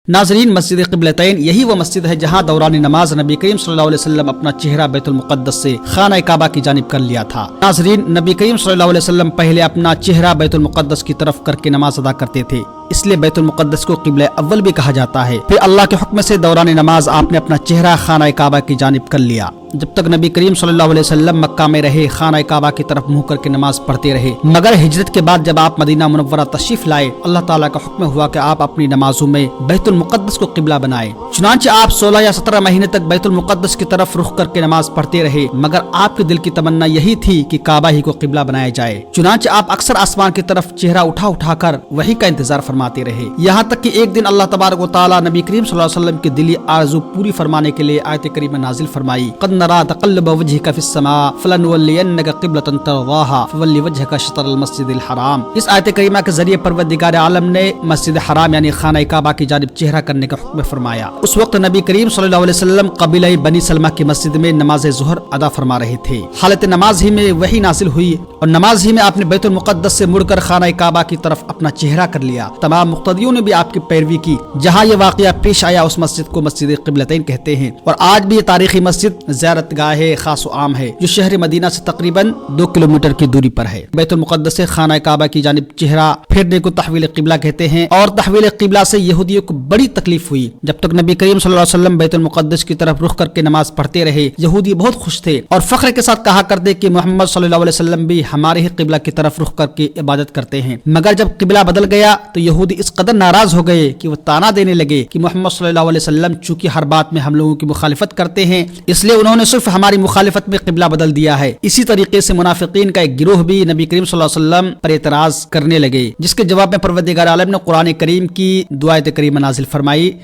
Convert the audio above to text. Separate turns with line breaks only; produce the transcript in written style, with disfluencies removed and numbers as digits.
नाज़रीन, मस्जिद क़िबलतैन यही वो मस्जिद है जहाँ दौरान नमाज नबी करीम सल्लल्लाहु अलैहि वसल्लम अपना चेहरा बैतुल मुक़द्दस से खाना काबा की जानिब कर लिया था। नाज़रीन, नबी करीम सल्लल्लाहु अलैहि वसल्लम पहले अपना चेहरा बैतुल मुक़द्दस की तरफ करके नमाज अदा करते थे, इसलिए बैतुल मुक़द्दस को क़िबला अव्वल भी कहा जाता है। फिर अल्लाह के हुक्म से दौरान नमाज आपने अपना चेहरा खाना काबा की जानिब कर लिया। जब तक नबी करीम सल्लल्लाहु अलैहि वसल्लम मक्का में रहे, खाना काबा की तरफ मुंह करके नमाज पढ़ते रहे। मगर हिजरत के बाद जब आप मदीना मुनव्वरा तशरीफ लाए, अल्लाह ताला का हुक्म हुआ कि आप अपनी नमाजों में बैतुल मुक़द्दस को क़िबला बनाए। चुनांचे आप 16 या 17 महीने तक बैतुल मुक़द्दस की तरफ रुख करके नमाज पढ़ते रहे, मगर आपके दिल की तमन्ना यही थी कि काबा ही को क़िबला बनाया जाए। चुनांचे आप अक्सर आसमान की तरफ चेहरा उठा उठा कर वही का इंतजार फरमाते रहे। यहाँ तक कि एक दिन अल्लाह तबारक व तआला नबी करीम सल्लल्लाहु अलैहि वसल्लम की दिली आरज़ू पूरी फरमाने के लिए आयत करीमा नाजिल फरमाई, क़द नरा तक़ल्लुब वजहिका फिस समा फलनुवल्लियन्नका क़िबलतन तर्ज़ाहा फवल्लि वजहका शतरल मस्जिदिल हराम। इस आयत करीमा के जरिए परवरदिगार आलम ने मस्जिद हराम यानी खाना काबा की जानिब चेहरा करने का हुक्म फरमाया। उस वक्त नबी करीम सल्लल्लाहु अलैहि वसल्लम कबीला बनी सलमा की मस्जिद में नमाज ज़ुहर अदा फरमा रहे थे। हालत नमाज ही में वही नाजिल हुई और नमाज ही में आपने बैतुल मुक़द्दस से मुड़कर खाना काबा की तरफ अपना चेहरा कर लिया। तमाम मुक़्तदियों ने भी आपकी पैरवी की। जहाँ ये वाक़या पेश आया उस मस्जिद को मस्जिद क़िबलतैन कहते हैं और आज भी ये तारीखी मस्जिद ज़ियारतगाह खास व आम है जो शहर मदीना से तकरीबन 2 किलोमीटर की दूरी पर है। बैतुल मुक़द्दस से खाना काबा की जानिब चेहरा फेरने को तहवील क़िबला कहते हैं और तहवील क़िबला से यहूदियों को बड़ी तकलीफ हुई। जब तक नबी करीम सल्लल्लाहु अलैहि वसल्लम बैतुल मुक़द्दस की तरफ रुख करके नमाज पढ़ते रहे, यहूदी बहुत खुश थे और फख्र के साथ कहा करते कि मोहम्मद सल्लल्लाहु अलैहि वसल्लम भी हमारे ही क़िबला की तरफ रुख करके इबादत करते हैं। मगर जब क़िबला बदल गया तो यहूदी इस कदर नाराज हो गए कि वो ताना देने लगे कि मोहम्मद सल्लल्लाहु अलैहि वसल्लम चूंकि हर बात में हम लोगों की मुखालिफत करते हैं, इसलिए उन्होंने सिर्फ हमारी मुखालिफत में क़िबला बदल दिया है। इसी तरीके से मुनाफिकीन का एक गिरोह भी नबी करीम सल्लल्लाहु अलैहि वसल्लम पर एतराज करने लगे, जिसके जवाब में परवरदिगार आलम ने कुरान करीम की दुआ करीम नाजिल फरमाई,